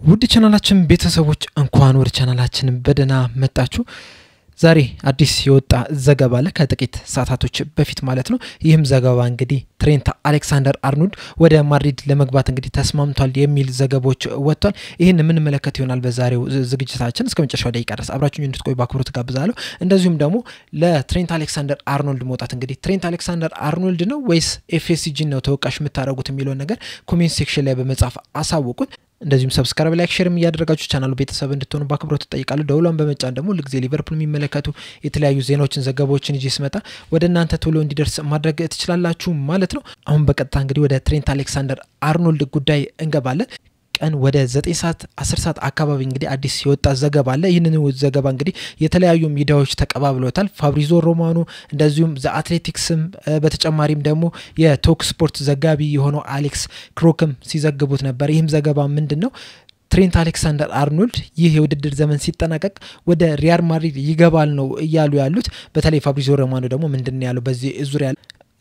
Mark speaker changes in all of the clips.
Speaker 1: ውድ ቻናላችን ቤተሰቦች እንኳን ወደ ቻናላችን በደና መጣችሁ። ዛሬ አዲስ የወጣ ዘገባ አለ ከጥቂት ሰዓታቶች በፊት ማለት ነው። ይህም ዘገባ እንግዲህ ትሬንት አሌክሳንደር-አርኖልድ ወደ ማድሪድ ለመግባት እንግዲህ ተስማምቷል የሚል ዘገባዎች ወጥቷል። ይሄን ምን መለከት ይሆናል በዛሬው ዝግጅታችን እስከ መጨረሻው ደቂቃ ድረስ አብራችሁኝ እንድትቆዩ በአክብሮት ጋብዛለሁ። እንደዚሁም ደግሞ ለትሬንት አሌክሳንደር-አርኖልድ መውጣት እንግዲህ ትሬንት አሌክሳንደር-አርኖልድ ነው ወይስ ኤፍኤስጂ ነው ተወቃሽ የምታደርጉት የሚለው ነገር ኮሜንት ሴክሽን ላይ በመጻፍ አሳውቁን። እንደዚሁም ሰብስክራይብ ላይክ ሼርም ያደረጋችሁ ቻናሉ ቤተሰብ እንድትሆኑ በአክብሮት ተጠይቃለሁ። ደውሏን በመጫን ደግሞ ለጊዜ ሊቨርፑል የሚመለከቱ የተለያዩ ዜናዎችን ዘገባዎችን ይዤ ስመጣ ወደ እናንተ ቶሎ እንዲደርስ ማድረግ ትችላላችሁ ማለት ነው። አሁን በቀጥታ እንግዲህ ወደ ትሬንት አሌክሳንደር-አርኖልድ ጉዳይ እንገባለን። ቀን ወደ 9 ሰዓት 10 ሰዓት አካባቢ እንግዲህ አዲስ የወጣ ዘገባ አለ። ይህንን ዘገባ እንግዲህ የተለያዩ ሚዲያዎች ተቀባብለውታል። ፋብሪዞ ሮማኖ እንደዚሁም ዘ አትሌቲክስም በተጨማሪም ደግሞ የቶክ ስፖርት ዘጋቢ የሆነው አሌክስ ክሮክም ሲዘግቡት ነበር። ይህም ዘገባ ምንድነው? ትሬንት አሌክሳንደር-አርኖልድ ይህ የውድድር ዘመን ሲጠናቀቅ ወደ ሪያል ማድሪድ ይገባል ነው እያሉ ያሉት። በተለይ ፋብሪዞ ሮማኖ ደግሞ ምንድነው ያለው በዚህ ዙሪያ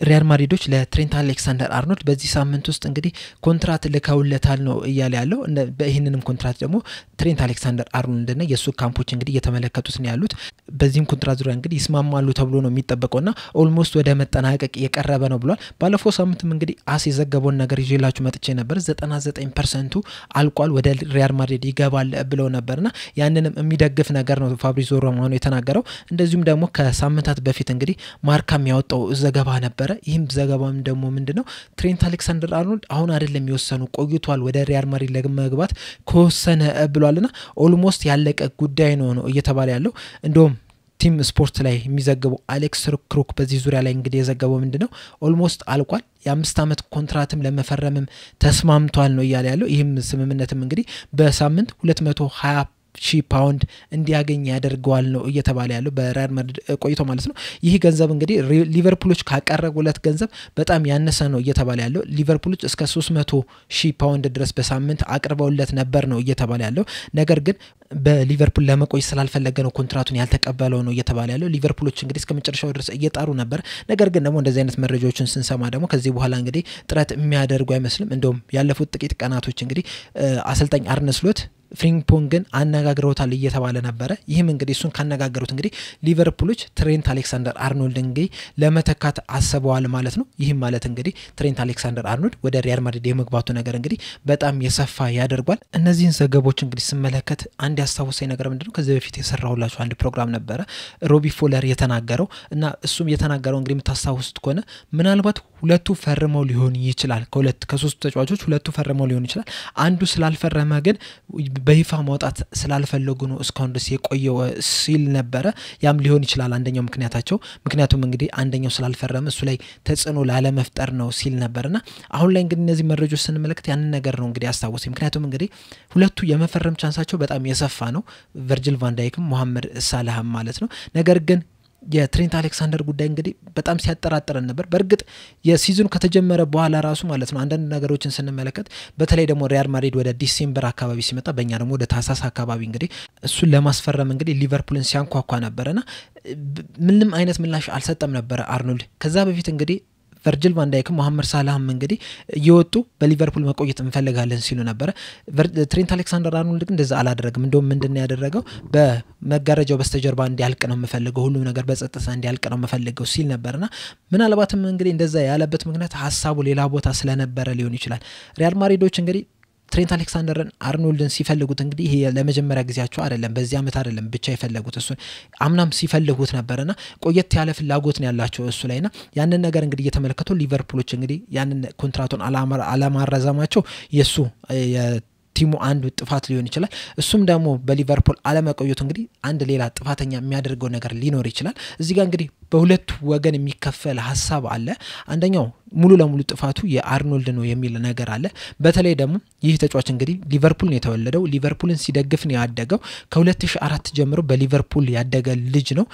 Speaker 1: ሪያል ማድሪዶች ለትሬንት አሌክሳንደር-አርኖልድ በዚህ ሳምንት ውስጥ እንግዲህ ኮንትራት ልከውለታል ነው እያለ ያለው። በእህንንም ኮንትራት ደግሞ ትሬንት አሌክሳንደር-አርኖልድና የሱ ካምፖች እንግዲህ እየተመለከቱት ነው ያሉት። በዚህም ኮንትራት ዙሪያ እንግዲህ ይስማማሉ ተብሎ ነው የሚጠበቀውና ኦልሞስት ወደ መጠናቀቅ የቀረበ ነው ብሏል። ባለፈው ሳምንትም እንግዲህ አስ የዘገበውን ነገር ይዤላችሁ መጥቼ ነበር። 99% አልቋል ወደ ሪያል ማድሪድ ይገባል ብለው ነበርና ያንንም የሚደግፍ ነገር ነው ፋብሪዞ ሮማኖ የተናገረው። እንደዚሁም ደግሞ ከሳምንታት በፊት እንግዲህ ማርካም ያወጣው ዘገባ ነበር። ይህም ዘገባም ደግሞ ምንድነው? ትሬንት አሌክሳንደር-አርኖልድ አሁን አይደለም የሚወሰኑ ቆይቷል ወደ ሪያል ማድሪድ ለመግባት ከወሰነ ብሏልና ኦልሞስት ያለቀ ጉዳይ ነው እየተባለ ያለው። እንደውም ቲም ስፖርት ላይ የሚዘገበው አሌክስ ክሮክ በዚህ ዙሪያ ላይ እንግዲህ የዘገበው ምንድነው? ኦልሞስት አልቋል የ5 ዓመት ኮንትራትም ለመፈረምም ተስማምቷል ነው እያለ ያለው። ይህም ስምምነትም እንግዲህ በሳምንት 220,000 ፓውንድ እንዲያገኝ ያደርገዋል ነው እየተባለ ያለው በሪያል ማድሪድ ቆይቶ ማለት ነው። ይህ ገንዘብ እንግዲህ ሊቨርፑሎች ካቀረቡለት ገንዘብ በጣም ያነሰ ነው እየተባለ ያለው። ሊቨርፑሎች እስከ 300,000 ፓውንድ ድረስ በሳምንት አቅርበውለት ነበር ነው እየተባለ ያለው። ነገር ግን በሊቨርፑል ለመቆይ ስላልፈለገ ነው ኮንትራቱን ያልተቀበለው ነው እየተባለ ያለው። ሊቨርፑሎች እንግዲህ እስከመጨረሻው ድረስ እየጣሩ ነበር። ነገር ግን ደግሞ እንደዚህ አይነት መረጃዎችን ስንሰማ ደግሞ ከዚህ በኋላ እንግዲህ ጥረት የሚያደርጉ አይመስልም። እንደውም ያለፉት ጥቂት ቀናቶች እንግዲህ አሰልጣኝ አርነ ስሎት ፍሪምፖንግን አነጋግረውታል እየተባለ ነበር። ይህም እንግዲህ እሱን ካነጋገሩት እንግዲህ ሊቨርፑሎች ትሬንት አሌክሳንደር-አርኖልድ እንግዲህ ለመተካት አስበዋል ማለት ነው። ይህም ማለት እንግዲህ ትሬንት አሌክሳንደር-አርኖልድ ወደ ሪያል ማድሪድ የመግባቱ ነገር እንግዲህ በጣም የሰፋ ያደርጓል። እነዚህን ዘገቦች እንግዲህ ስመለከት አንድ ያስታውሰኝ ነገር ምንድነው? ከዚህ በፊት የሰራሁላችሁ አንድ ፕሮግራም ነበር ሮቢ ፎለር የተናገረው እና እሱም የተናገረው እንግዲህ የምታስታውሱት ከሆነ ምናልባት ሁለቱ ፈርመው ሊሆን ይችላል። ከሶስቱ ተጫዋቾች ሁለቱ ፈርመው ሊሆን ይችላል። አንዱ ስላልፈረመ ግን በይፋ ማውጣት ስላልፈለጉ ነው እስካሁን ድረስ የቆየው ሲል ነበር። ያም ሊሆን ይችላል አንደኛው ምክንያቱም እንግዲህ አንደኛው ስላልፈረመ እሱ ላይ ተጽዕኖ ላለመፍጠር ነው ሲል ነበርና አሁን ላይ እንግዲህ እነዚህ መረጃዎች ስንመለከት ያንን ነገር ነው እንግዲህ ያስታውሰኝ። ምክንያቱም እንግዲህ ሁለቱ የመፈረም ቻንሳቸው በጣም የሰፋ ነው። ቨርጂል ቫን ዳይክም መሐመድ ሳላህም ማለት ነው። ነገር ግን የትሬንት አሌክሳንደር ጉዳይ እንግዲህ በጣም ሲያጠራጥረን ነበር። በርግጥ የሲዝኑ ከተጀመረ በኋላ ራሱ ማለት ነው አንዳንድ ነገሮችን ስንመለከት በተለይ ደግሞ ሪያል ማድሪድ ወደ ዲሴምበር አካባቢ ሲመጣ በእኛ ደግሞ ወደ ታህሳስ አካባቢ እንግዲህ እሱን ለማስፈረም እንግዲህ ሊቨርፑልን ሲያንኳኳ ነበርና ምንም አይነት ምላሽ አልሰጠም ነበር አርኖልድ። ከዛ በፊት እንግዲህ ቨርጂል ቫን ዳይክም መሐመድ ሳላህም እንግዲህ እየወጡ በሊቨርፑል መቆየት እንፈልጋለን ሲሉ ነበር። ትሬንት አሌክሳንደር-አርኖልድ ግን እንደዛ አላደረገም። እንደውም ምንድነው ያደረገው? በመጋረጃው በስተጀርባ እንዲያልቅ ነው የምፈልገው፣ ሁሉ ነገር በጸጥታ እንዲያልቅ ነው የምፈልገው ሲል ነበርና ምናልባትም እንግዲህ እንደዛ ያለበት ምክንያት ሀሳቡ ሌላ ቦታ ስለነበረ ሊሆን ይችላል። ሪያል ማድሪዶች እንግዲህ ትሬንት አሌክሳንደር-አርኖልድን ሲፈልጉት እንግዲህ ይሄ ለመጀመሪያ ጊዜያቸው አይደለም፣ በዚህ አመት አይደለም ብቻ ይፈልጉት እሱን አምናም ሲፈልጉት ነበርና ቆየት ያለ ፍላጎት ነው ያላቸው እሱ ላይና ያንን ነገር እንግዲህ እየተመለከቱ ሊቨርፑሎች እንግዲህ ያንን ኮንትራቱን አለማራዘማቸው የሱ ቲሙ አንዱ ጥፋት ሊሆን ይችላል። እሱም ደግሞ በሊቨርፑል አለመቆየቱ እንግዲህ አንድ ሌላ ጥፋተኛ የሚያደርገው ነገር ሊኖር ይችላል። እዚህ ጋር እንግዲህ በሁለቱ ወገን የሚከፈል ሀሳብ አለ። አንደኛው ሙሉ ለሙሉ ጥፋቱ የአርኖልድ ነው የሚል ነገር አለ። በተለይ ደግሞ ይህ ተጫዋች እንግዲህ ሊቨርፑል ነው የተወለደው፣ ሊቨርፑልን ሲደግፍ ነው ያደገው። ከ2004 ጀምሮ በሊቨርፑል ያደገ ልጅ ነው።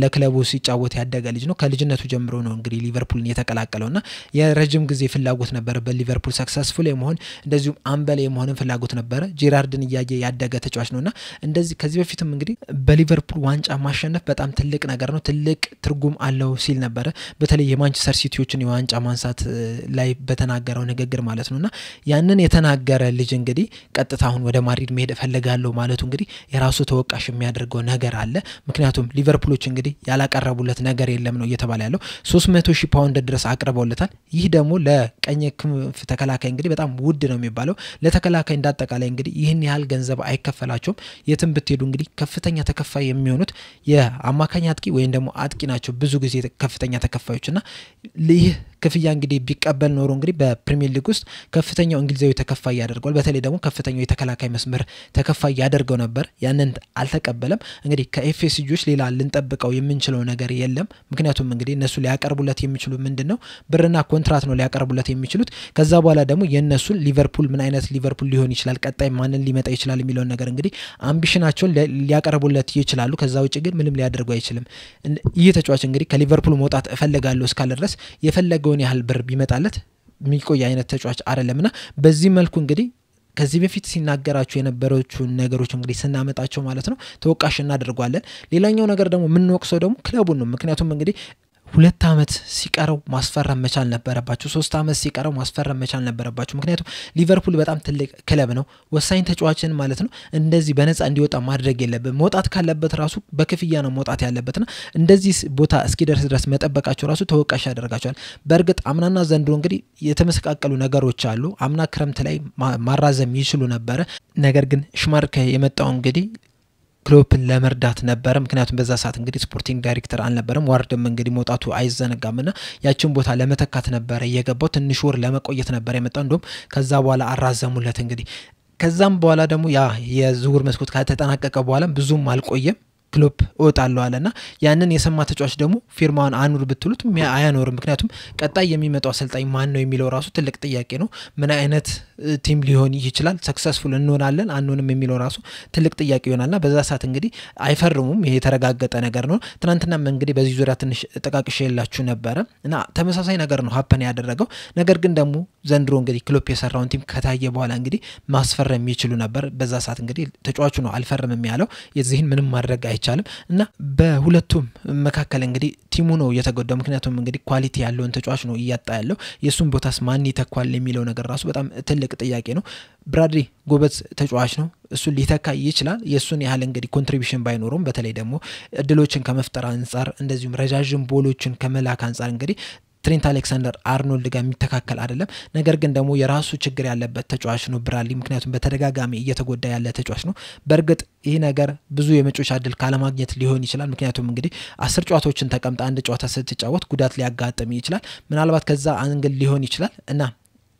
Speaker 1: ለክለቡ ሲጫወት ያደገ ልጅ ነው። ከልጅነቱ ጀምሮ ነው እንግዲህ ሊቨርፑልን የተቀላቀለውና የረጅም ጊዜ ፍላጎት ነበር በሊቨርፑል ሰክሰስፉል የመሆን እንደዚሁም አምበል የመሆን ፍላጎት ነበር። ጄራርድን ያየ ያደገ ተጫዋች ነውና እንደዚህ ከዚህ በፊትም እንግዲህ በሊቨርፑል ዋንጫ ማሸነፍ በጣም ትልቅ ነገር ነው፣ ትልቅ ትርጉም አለው ሲል ነበር። በተለይ የማንቸስተር ሲቲዎችን የዋንጫ ማንሳት ላይ በተናገረው ንግግር ማለት ነውና ያንን የተናገረ ልጅ እንግዲህ ቀጥታ አሁን ወደ ማድሪድ መሄድ ፈልጋለሁ ማለቱ እንግዲህ የራሱ ተወቃሽ የሚያደርገው ነገር አለ ምክንያቱም ሊቨርፑሎች እንግዲህ ያላቀረቡለት ነገር የለም ነው እየተባለ ያለው 300,000 ፓውንድ ድረስ አቅርበውለታል ይህ ደግሞ ለቀኝ ክንፍ ተከላካይ እንግዲህ በጣም ውድ ነው የሚባለው ለተከላካይ እንዳጠቃላይ እንግዲህ ይህን ያህል ገንዘብ አይከፈላቸውም የትም ብትሄዱ እንግዲህ ከፍተኛ ተከፋይ የሚሆኑት የአማካኝ አጥቂ ወይም ደግሞ አጥቂ ናቸው ብዙ ጊዜ ከፍተኛ ተከፋዮችና ይህ ክፍያ እንግዲህ ቢቀበል ኖሮ እንግዲህ በፕሪሚየር ሊግ ውስጥ ከፍተኛው እንግሊዛዊ ተከፋይ ያደርጋል በተለይ ደግሞ ከፍተኛው የተከላካይ መስመር ተከፋይ ያደርገው ነበር ያንን አልተቀበለም እንግዲህ ከኤፍኤስጂዎች ሌላ ልንጠብቀው የምንችለው ነገር የለም ምክንያቱም እንግዲህ እነሱ ሊያቀርቡለት የሚችሉ ምንድነው ብርና ኮንትራት ነው ሊያቀርቡለት የሚችሉት ከዛ በኋላ ደግሞ የነሱ ሊቨርፑል ምን አይነት ሊቨርፑል ሊሆን ይችላል ቀጣይ ማንን ሊመጣ ይችላል የሚለው ነገር እንግዲህ አምቢሽናቸውን ሊያቀርቡለት ይችላሉ ከዛ ውጪ ግን ምንም ሊያደርጉ አይችልም ይህ ተጫዋች እንግዲህ ከሊቨርፑል መውጣት እፈልጋለሁ እስካለ ድረስ የፈለገውን ያህል ብር ቢመጣለት የሚቆይ አይነት ተጫዋች አይደለምና በዚህ መልኩ እንግዲህ ከዚህ በፊት ሲናገራቸው የነበሩት ነገሮች እንግዲህ ስናመጣቸው ማለት ነው ተወቃሽ እናደርጋለን ሌላኛው ነገር ደግሞ ምን ወቅሰው ደግሞ ክለቡን ነው ምክንያቱም እንግዲህ 2 አመት ሲቀረው ማስፈረም መቻል ነበረባቸው 3 አመት ሲቀረው ማስፈረም መቻል ነበረባቸው ምክንያቱም ሊቨርፑል በጣም ትልቅ ክለብ ነው ወሳኝ ተጫዋችን ማለት ነው እንደዚህ በነፃ እንዲወጣ ማድረግ የለበትም መውጣት ካለበት ራሱ በክፍያ ነው መውጣት ያለበትና እንደዚህ ቦታ እስኪደርስ ድረስ መጠበቃቸው ራሱ ተወቃሽ ያደርጋቸዋል በርግጥ አምናና ዘንድሮ እንግዲህ የተመሰቃቀሉ ነገሮች አሉ አምና ክረምት ላይ ማራዘም ይችሉ ነበር ነገር ግን ሽማርካ የመጣው እንግዲህ ክሎፕን ለመርዳት ነበር ምክንያቱም በዛ ሰዓት እንግዲህ ስፖርቲንግ ዳይሬክተር አልነበረም ዋርድም እንግዲህ መውጣቱ አይዘነጋምና ያችን ቦታ ለመተካት ነበር የገባው ትንሽ ወር ለመቆየት ነበር የመጣው እንደውም ከዛ በኋላ አራዘሙለት እንግዲህ ከዛም በኋላ ደግሞ ያ የዝውውር መስኮት ከተጠናቀቀ በኋላ ብዙም አልቆየም ክሎፕ ወጣለው አለና ያንን የሰማ ተጫዋች ደግሞ ፊርማውን አኑር ብትሉት አያኖር ምክንያቱም ቀጣይ የሚመጣው አሰልጣኝ ማን ነው የሚለው ራሱ ትልቅ ጥያቄ ነው ምን አይነት ቲም ሊሆን ይችላል ሰክሰስፉል እንሆናለን አንሆንም የሚለው ራሱ ትልቅ ጥያቄ ይሆናልና በዛ ሰዓት እንግዲህ አይፈርሙም ይሄ የተረጋገጠ ነገር ነው ትናንትና እንግዲህ በዚህ ዙሪያ ትንሽ ተቃቅሽ ያላችሁ ነበር እና ተመሳሳይ ነገር ነው ሀፐን ያደረገው ነገር ግን ደግሞ ዘንድሮ እንግዲህ ክሎፕ የሰራውን ቲም ከታየ በኋላ እንግዲህ ማስፈረም ይችሉ ነበር በዛ ሰዓት እንግዲህ ተጫዋቹ ነው አልፈርምም ያለው የዚህን ምንም ማድረግ አይቻልም እና በሁለቱም መካከል እንግዲህ ቲሙ ነው የተጎዳው ምክንያቱም እንግዲህ ኳሊቲ ያለውን ተጫዋች ነው እያጣ ያለው የሱን ቦታስ ማን ይተካል የሚለው ነገር ራሱ በጣም ትልቅ ጥያቄ ነው ብራድሊ ጎበዝ ተጫዋች ነው እሱ ሊተካ ይችላል የሱን ያህል እንግዲህ ኮንትሪቢዩሽን ባይኖርም በተለይ ደግሞ እድሎችን ከመፍጠር አንፃር እንደዚሁም ረጃጅም ቦሎችን ከመላክ አንፃር እንግዲህ ትሬንት አሌክሳንደር አርኖልድ ጋር የሚተካከል አይደለም ነገር ግን ደግሞ የራሱ ችግር ያለበት ተጫዋች ነው ብራድሊ ምክንያቱም በተደጋጋሚ እየተጎዳ ያለ ተጫዋች ነው በርግጥ ይሄ ነገር ብዙ የመጮቻ እድል ካለማግኘት ሊሆን ይችላል ምክንያቱም እንግዲህ 10 ጨዋታዎችን ተቀምጣ አንድ ጨዋታ ስትጫወት ጉዳት ሊያጋጥም ይችላል ምናልባት ከዛ አንግል ሊሆን ይችላል እና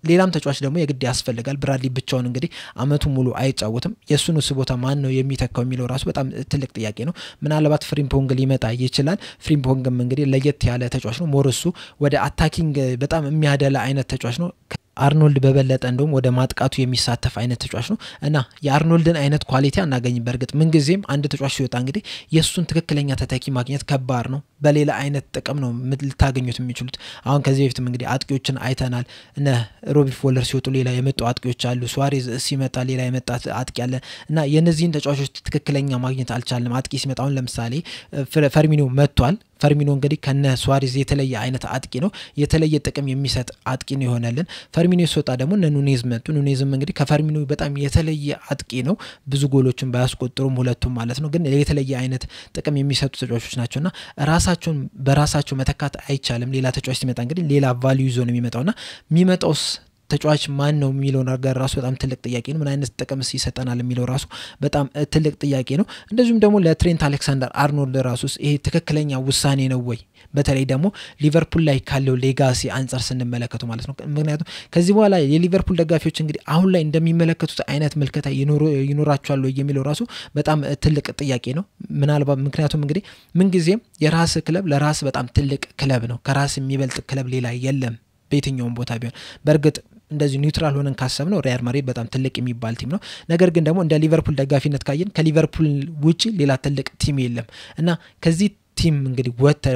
Speaker 1: ሌላም ተጫዋች ደግሞ የግድ ያስፈልጋል ብራድሊ ብቻውን እንግዲህ አመቱ ሙሉ አይጫወትም የሱን ቦታ ማን ነው የሚተካው የሚለው ራሱ በጣም ትልቅ ጥያቄ ነው ምናልባት ፍሪምፖንግ ሊመጣ ይችላል ፍሪምፖንግም እንግዲህ ለየት ያለ ተጫዋች ነው ሞርሱ ወደ አታኪንግ በጣም የሚያደላ አይነት ተጫዋች ነው አርኖልድ በበለጠ እንደውም ወደ ማጥቃቱ የሚሳተፍ አይነት ተጫዋች ነው እና የአርኖልድን አይነት ኳሊቲ አናገኝ በርግጥ ምን ጊዜም አንድ ተጫዋች ሲወጣ እንግዲህ የሱን ትክክለኛ ተተኪ ማግኘት ከባድ ነው በሌላ አይነት ጥቅም ነው ልታገኙት የሚችሉት አሁን ከዚህ በፊትም እንግዲህ አጥቂዎችን አይተናል እነ ሮቢ ፎለር ሲወጡ ሌላ የመጡ አጥቂዎች አሉ ሱዋሬዝ ሲመጣ ሌላ የመጣ አጥቂ ያለ እና የነዚህን ተጫዋቾች ትክክለኛ ማግኘት አልቻለም አጥቂ ሲመጣ አሁን ለምሳሌ ፈርሚኒዮ መጥቷል ፈርሚኖ እንግዲህ ከነ ሱዋሬዝ የተለየ አይነት አጥቂ ነው የተለየ ጥቅም የሚሰጥ አጥቂ ነው ይሆነልን ፈርሚኒዮ ሲወጣ ደግሞ ኑኔዝ መጡ ኑኔዝም እንግዲህ ከፈርሚኒዮ በጣም የተለየ አጥቂ ነው ብዙ ጎሎችን ባያስቆጥሩም ሁለቱም ማለት ነው ግን የተለየ አይነት ጥቅም የሚሰጡ ተጫዋቾች ናቸውና ራሳቸውን በራሳቸው መተካት አይቻልም ሌላ ተጫዋች ሲመጣ እንግዲህ ሌላ ቫልዩ ይዞ ነው የሚመጣውና የሚመጣውስ ተጫዋች ማን ነው የሚለው ነገር ራሱ በጣም ትልቅ ጥያቄ ነው ምን አይነት ጥቅምስ ይሰጠናል የሚለው ራሱ በጣም ትልቅ ጥያቄ ነው እንደዚሁም ደግሞ ለትሬንት አሌክሳንደር አርኖልድ ራሱስ ይሄ ትክክለኛ ውሳኔ ነው ወይ በተለይ ደግሞ ሊቨርፑል ላይ ካለው ሌጋሲ አንፃር ስንመለከቱ ማለት ነው ምክንያቱም ከዚህ በኋላ የሊቨርፑል ደጋፊዎች እንግዲህ አሁን ላይ እንደሚመለከቱት አይነት መልከታ ይኖራቸዋል ወይ የሚለው ራሱ በጣም ትልቅ ጥያቄ ነው ምናልባት ምክንያቱም እንግዲህ ምን ጊዜም የራስ ክለብ ለራስ በጣም ትልቅ ክለብ ነው ከራስ የሚበልጥ ክለብ ሌላ የለም በየትኛውም ቦታ ቢሆን በርግጥ እንደዚህ ኒውትራል ሆነን ካሰብነው ሪያል ማድሪድ በጣም ትልቅ የሚባል ቲም ነው ነገር ግን ደግሞ እንደ ሊቨርፑል ደጋፊነት ካየን ከሊቨርፑል ውጪ ሌላ ትልቅ ቲም የለም እና ከዚህ ቲም እንግዲህ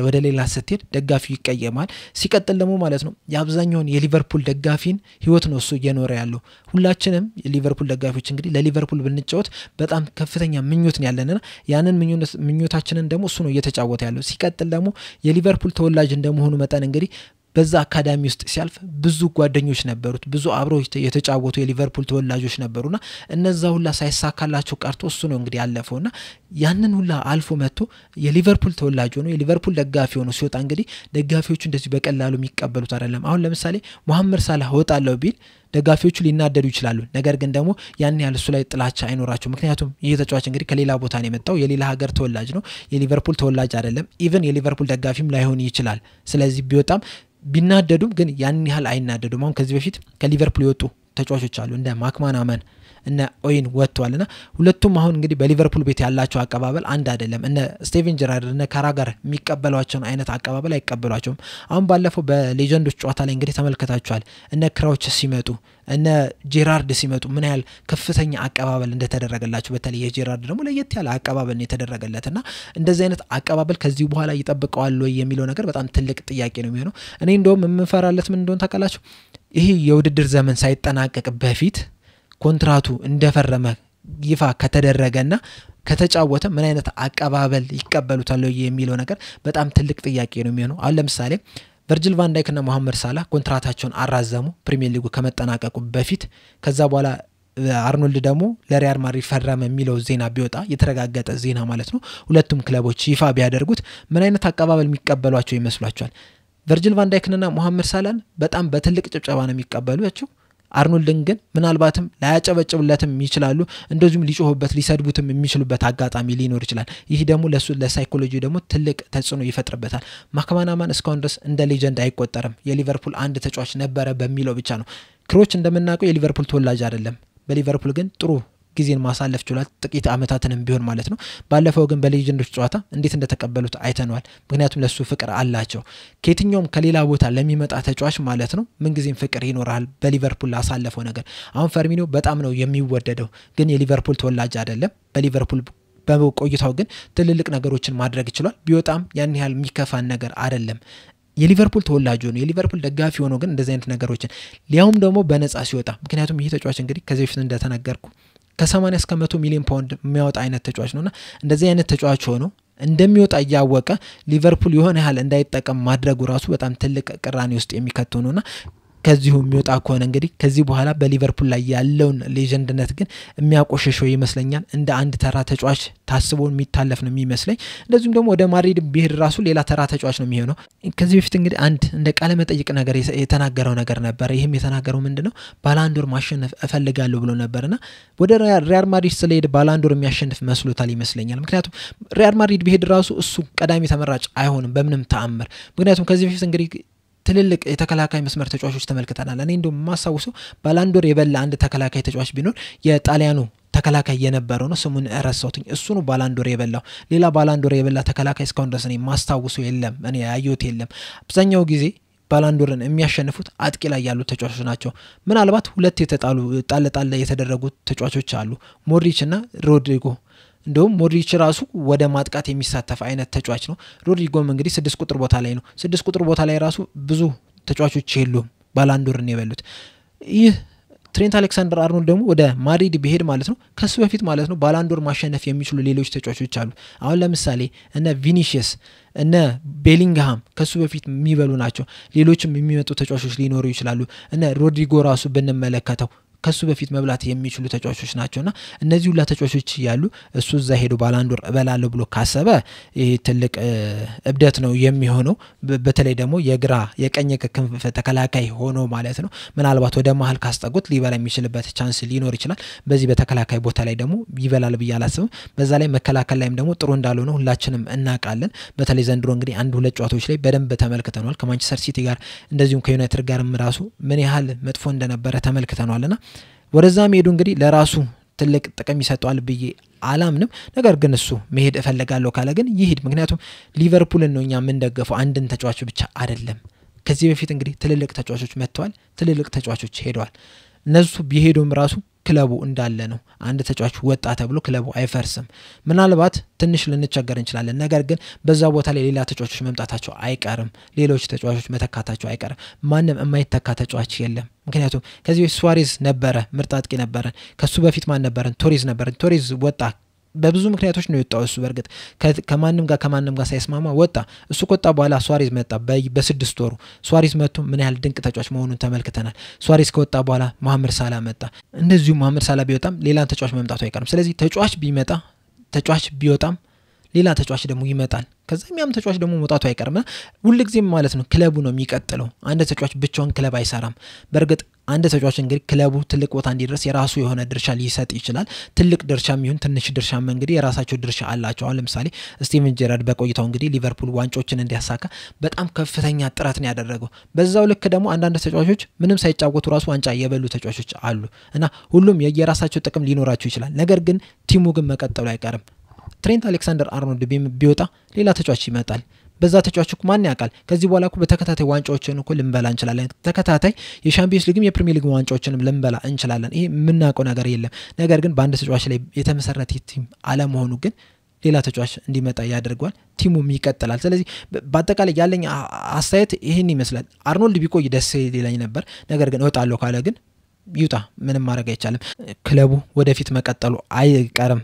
Speaker 1: ወደ ሌላ ስትሄድ ደጋፊው ይቀየማል ሲቀጥል ደግሞ ማለት ነው የአብዛኛውን የሊቨርፑል ደጋፊን ህይወት ነው እሱ እየኖረ ያለው ሁላችንም የሊቨርፑል ደጋፊዎች እንግዲህ ለሊቨርፑል ብንጫወት በጣም ከፍተኛ ምኞት ነው ያለንና ያንን ምኞታችንን ደግሞ እሱ ነው እየተጫወተ ያለው ሲቀጥል ደግሞ የሊቨርፑል ተወላጅ እንደመሆኑ መጠን እንግዲህ በዛ አካዳሚ ውስጥ ሲያልፍ ብዙ ጓደኞች ነበሩት ብዙ አብረው የተጫወቱ የሊቨርፑል ተወላጆች ነበሩና እነዛ ሁላ ሳይሳካላቸው ቀርቶ እሱ ነው እንግዲህ ያለፈውና ያንን ሁላ አልፎ መጥቶ የሊቨርፑል ተወላጅ ሆኖ የሊቨርፑል ደጋፊ ሆኖ ሲወጣ እንግዲህ ደጋፊዎቹ እንደዚህ በቀላሉ የሚቀበሉት አይደለም አሁን ለምሳሌ መሐመድ ሳላህ ወጣለው ቢል ደጋፊዎቹ ሊናደዱ ይችላሉ ነገር ግን ደግሞ ያን ያህል እሱ ላይ ጥላቻ አይኖራቸው ምክንያቱም ይሄ ተጫዋች እንግዲህ ከሌላ ቦታ ነው የመጣው የሌላ ሀገር ተወላጅ ነው የሊቨርፑል ተወላጅ አይደለም ኢቭን የሊቨርፑል ደጋፊም ላይሆን ይችላል ስለዚህ ቢወጣም ቢናደዱም ግን ያን ያህል አይናደዱም አሁን ከዚህ በፊት ከሊቨርፑል የወጡ ተጫዋቾች አሉ እንደ ማክማናመን እና ኦይን ወጥቷልና ሁለቱም አሁን እንግዲህ በሊቨርፑል ቤት ያላቸው አቀባበል አንድ አይደለም እነ ስቲቨን ጀራርድ እና ካራጋር የሚቀበሏቸው አይነት አቀባበል አይቀበሏቸውም አሁን ባለፈው በሌጀንዶች ጨዋታ ላይ እንግዲህ ተመልክታችኋል እነ ክራውች ሲመጡ እነ ጄራርድ ሲመጡ ምን ያህል ከፍተኛ አቀባበል እንደተደረገላቸው በተለይ የጄራርድ ደግሞ ለየት ያለ አቀባበል ነው የተደረገለትና እንደዚህ አይነት አቀባበል ከዚህ በኋላ ይጠብቀዋል ወይ የሚለው ነገር በጣም ትልቅ ጥያቄ ነው የሚሆነው እኔ እንደውም የምንፈራለት ምን እንደሆነ ታውቃላችሁ ይሄ የውድድር ዘመን ሳይጠናቀቅ በፊት ኮንትራቱ እንደፈረመ ይፋ ከተደረገና ከተጫወተ ምን አይነት አቀባበል ይቀበሉታል የሚለው ነገር በጣም ትልቅ ጥያቄ ነው የሚሆነው አሁን ለምሳሌ ቨርጂል ቫን ዳይክ እና መሐመድ ሳላህ ኮንትራታቸውን አራዘሙ ፕሪሚየር ሊጉ ከመጠናቀቁ በፊት ከዛ በኋላ አርኖልድ ደግሞ ለሪያል ማድሪድ ፈረመ የሚለው ዜና ቢወጣ የተረጋገጠ ዜና ማለት ነው ሁለቱም ክለቦች ይፋ ቢያደርጉት ምን አይነት አቀባበል የሚቀበሏቸው ይመስላችኋል ቨርጂል ቫን ዳይክ እና መሐመድ ሳላህን በጣም በትልቅ ጭብጨባ ነው የሚቀበሏቸው አርኖልድን ግን ምናልባትም ላያጨበጭብለትም ይችላሉ እንደዚሁም ሊጮህበት ሊሰድቡትም የሚችሉበት አጋጣሚ ሊኖር ይችላል ይሄ ደግሞ ለሱ ለሳይኮሎጂ ደግሞ ትልቅ ተጽዕኖ ይፈጥርበታል ማክማናማን እስካሁን ድረስ እንደ ሌጀንድ አይቆጠርም የሊቨርፑል አንድ ተጫዋች ነበረ በሚለው ብቻ ነው ክሮች እንደምናውቀው የሊቨርፑል ተወላጅ አይደለም በሊቨርፑል ግን ጥሩ ጊዜን ማሳለፍ ይችላል ጥቂት አመታትንም ቢሆን ማለት ነው ባለፈው ግን በሌጀንዶች ጨዋታ እንዴት እንደተቀበሉት አይተናል ምክንያቱም ለሱ ፍቅር አላቸው ከየትኛውም ከሌላ ቦታ ለሚመጣ ተጫዋች ማለት ነው ምን ጊዜም ፍቅር ይኖራል በሊቨርፑል አሳለፈው ነገር አሁን ፈርሚኖ በጣም ነው የሚወደደው ግን የሊቨርፑል ተወላጅ አይደለም በሊቨርፑል በቆይታው ግን ትልልቅ ነገሮችን ማድረግ ይችላል ቢወጣም ያን ያህል የሚከፋን ነገር አይደለም የሊቨርፑል ተወላጅ ሆኖ የሊቨርፑል ደጋፊ ሆኖ ግን እንደዚህ አይነት ነገሮችን ሊያውም ደግሞ በነፃ ሲወጣ ምክንያቱም ይሄ ተጫዋች እንግዲህ ከዚህ በፊት እንደተነገርኩ ከ80 እስከ 100 ሚሊዮን ፓውንድ የሚያወጣ አይነት ተጫዋች ነውና እንደዚህ አይነት ተጫዋች ሆኖ እንደሚወጣ ያወቀ ሊቨርፑል የሆነ ያህል እንዳይጠቀም ማድረጉ ራሱ በጣም ትልቅ ቅራኔ ውስጥ የሚከተው ነውና ከዚሁ የሚወጣ ከሆነ እንግዲህ ከዚህ በኋላ በሊቨርፑል ላይ ያለውን ሌጀንድነት ግን የሚያቆሸሸው ይመስለኛል እንደ አንድ ተራ ተጫዋች ታስቦ የሚታለፍ ነው የሚመስለኝ እንደዚሁም ደግሞ ወደ ማድሪድ ቢሄድ ራሱ ሌላ ተራ ተጫዋች ነው የሚሆነው ከዚህ በፊት እንግዲህ አንድ እንደ ቃለ መጠይቅ ነገር የተናገረው ነገር ነበር ይሄም የተናገረው ምንድነው ባላንዶር ማሸነፍ እፈልጋለሁ ብሎ ነበርና ወደ ሪያል ማድሪድ ስለሄደ ባላንዶር የሚያሸንፍ መስሎታል ይመስለኛል ምክንያቱም ሪያል ማድሪድ ቢሄድ ራሱ እሱ ቀዳሚ ተመራጭ አይሆንም በምንም ተአምር ምክንያቱም ከዚህ በፊት እንግዲህ ትልልቅ የተከላካይ መስመር ተጫዋቾች ተመልክተናል እኔ እንደውም ማሳውሱ ባላንዶር የበላ አንድ ተከላካይ ተጫዋች ቢኖር የጣሊያኑ ተከላካይ የነበረው ነው ስሙን እረሳውኝ እሱ ነው ባላንዶር የበላው ሌላ ባላንዶር የበላ ተከላካይ እስካሁን ድረስ እኔ ማስታውሱ የለም እኔ ያየሁት የለም አብዛኛው ጊዜ ባላንዶርን የሚያሸንፉት አጥቂ ላይ ያሉ ተጫዋቾች ናቸው ምናልባት ሁለት የተጣሉ ጣለጣለ የተደረጉ ተጫዋቾች አሉ ሞድሪች እና ሮድሪጎ እንደውም ሞድሪች ራሱ ወደ ማጥቃት የሚሳተፍ አይነት ተጫዋች ነው ሮድሪጎም እንግዲህ 6 ቁጥር ቦታ ላይ ነው 6 ቁጥር ቦታ ላይ ራሱ ብዙ ተጫዋቾች የሉም ባላንዶርን የበሉት ይህ ትሬንት አሌክሳንደር አርኖልድ ደግሞ ወደ ማድሪድ ቢሄድ ማለት ነው ከሱ በፊት ማለት ነው ባላንዶር ማሸነፍ የሚችሉ ሌሎች ተጫዋቾች አሉ አሁን ለምሳሌ እነ ቪኒሺየስ እነ ቤሊንግሃም ከሱ በፊት የሚበሉ ናቸው ሌሎችም የሚመጡ ተጫዋቾች ሊኖሩ ይችላሉ እነ ሮድሪጎ ራሱ ብንመለከተው ከሱ በፊት መብላት የሚችሉ ተጫዋቾች ናቸውና እነዚህ ሁሉ ተጫዋቾች ያሉ እሱ እዛ ሄዶ ባላንዶር እበላለሁ ብሎ ካሰበ ትልቅ እብደት ነው የሚሆነው በተለይ ደግሞ የግራ የቀኝ ክንፍ ተከላካይ ሆኖ ማለት ነው ምናልባት ወደ መሃል ካስጠጉት ሊበላ የሚችልበት ቻንስ ሊኖር ይችላል በዚህ በተከላካይ ቦታ ላይ ደግሞ ይበላል በያላስብ በዛ ላይ መከላከል ላይም ደግሞ ጥሩ እንዳልሆነ ሁላችንም እናቃለን በተለይ ዘንድሮ እንግዲህ አንድ ሁለት ጨዋታዎች ላይ በደንብ ተመልክተናል ከማንቸስተር ሲቲ ጋር እንደዚሁም ከዩናይትድ ጋርም ራሱ ምን ያህል መጥፎ እንደነበረ ተመልክተናልና ወደዛም ሄዱ እንግዲህ ለራሱ ትልቅ ጥቅም ይሰጣል ብዬ አላምንም ነገር ግን እሱ መሄድ እፈልጋለሁ ካለ ግን ይሄድ ምክንያቱም ሊቨርፑልን ነው እኛ ምን ደገፈው አንድን ተጫዋች ብቻ አይደለም ከዚህ በፊት እንግዲህ ትልልቅ ተጫዋቾች መጥተዋል ትልልቅ ተጫዋቾች ሄደዋል እነሱ ቢሄዱም ራሱ ክለቡ እንዳለ ነው አንድ ተጫዋች ወጣ ተብሎ ክለቡ አይፈርስም ምናልባት ትንሽ ልንቸገር እንችላለን ነገር ግን በዛ ቦታ ላይ ሌላ ተጫዋቾች መምጣታቸው አይቀርም ሌሎች ተጫዋቾች መተካታቸው አይቀርም ማንንም የማይተካ ተጫዋች የለም ምክንያቱም ከዚህ ሱዋሬዝ ነበረ ምርጥ አጥቂ ነበረ ከሱ በፊት ማን ነበረ ቶሬዝ ነበረ ቶሬዝ ወጣ በብዙ ምክንያቶች ነው የወጣው እሱ በርግጥ ከማንንም ጋር ሳይስማማ ወጣ እሱ ከወጣ በኋላ ሱዋሬዝ መጣ በ6 ወሩ ሱዋሬዝ መጥቶ ምን ያህል ድንቅ ተጫዋች መሆኑን ተመልክተናል ሱዋሬዝ ከወጣ በኋላ መሐመድ ሳላ መጣ እንደዚሁ መሐመድ ሳላ ቢወጣም ሌላ ተጫዋች መምጣቱ አይቀርም ስለዚህ ተጫዋች ቢወጣም ሌላ ተጫዋች ደግሞ ይመጣል ከዛም ያም ተጫዋች ደግሞ መውጣቱ አይቀርም ሁሉ ጊዜ ማለት ነው ክለቡ ነው የሚቀጥለው አንድ ተጫዋች ብቻውን ክለብ አይሰራም በርግጥ አንድ ተጫዋች እንግዲህ ክለቡ ትልቅ ቦታ እንዲደርስ የራሱ የሆነ ድርሻ ሊሰጥ ይችላል ትልቅ ድርሻም ይሁን ትንሽ ድርሻም እንግዲህ የራሳቸው ድርሻ አላቸው አሁን ለምሳሌ ስቲቨን ጄራርድ በቆይታው እንግዲህ ሊቨርፑል ዋንጫዎችን እንዲያሳካ በጣም ከፍተኛ ጥረት ነው ያደረገው በዛው ልክ ደግሞ አንዳንድ ተጫዋቾች ምንም ሳይጫወቱ ራሱ ዋንጫ የበሉ ተጫዋቾች አሉ እና ሁሉም የየራሳቸው ጥቅም ሊኖራቸው ይችላል ነገር ግን ቲሙ ግን መቀጠሉ አይቀርም ትሬንት አሌክሳንደር አርኖልድ ቢወጣ ሌላ ተጫዋች ይመጣል በዛ ተጫዋች እኮ ማን ያውቃል ከዚህ በኋላ እኮ በተከታታይ ዋንጫዎችን እኮ ልንበላ እንችላለን ተከታታይ የሻምፒዮንስ ሊግም የፕሪሚየር ሊግ ዋንጫዎችንም ልንበላ እንችላለን ይሄ ምናውቀው ነገር የለም ነገር ግን በአንድ ተጫዋች ላይ የተመሰረተ ቲም አለመሆኑ ግን ሌላ ተጫዋች እንዲመጣ ያደርጋል ቲሙም ይቀጥላል ስለዚህ በአጠቃላይ ያለኝ አስተያየት ይሄን ይመስላል አርኖልድ ቢቆይ ደስ ይለኝ ነበር ነገር ግን እወጣለሁ ካለ ግን ይውጣ ምንም ማድረግ አይቻልም ክለቡ ወደፊት መቀጠሉ አይቀርም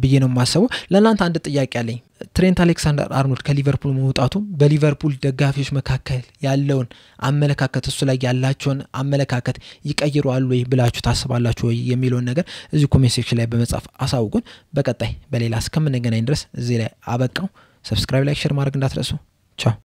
Speaker 1: ብዬ ነው ማሰበው ለናንተ አንድ ጥያቄ አለኝ ትሬንት አሌክሳንደር አርኖልድ ከሊቨርፑል መውጣቱ በሊቨርፑል ደጋፊዎች መካከል ያለውን አመለካከት እሱ ላይ ያላቸውን አመለካከት ይቀይራሉ ወይ ብላችሁ ታስባላችሁ ወይ የሚለው ነገር እዚህ ኮሜንት ሴክሽን ላይ በመጻፍ አሳውቁን በቀጣይ በሌላ እስከምንገናኝ ድረስ እዚህ ላይ አበቃው ሰብስክራይብ ላይክ ሼር ማድረግ እንዳትረሱ ቻው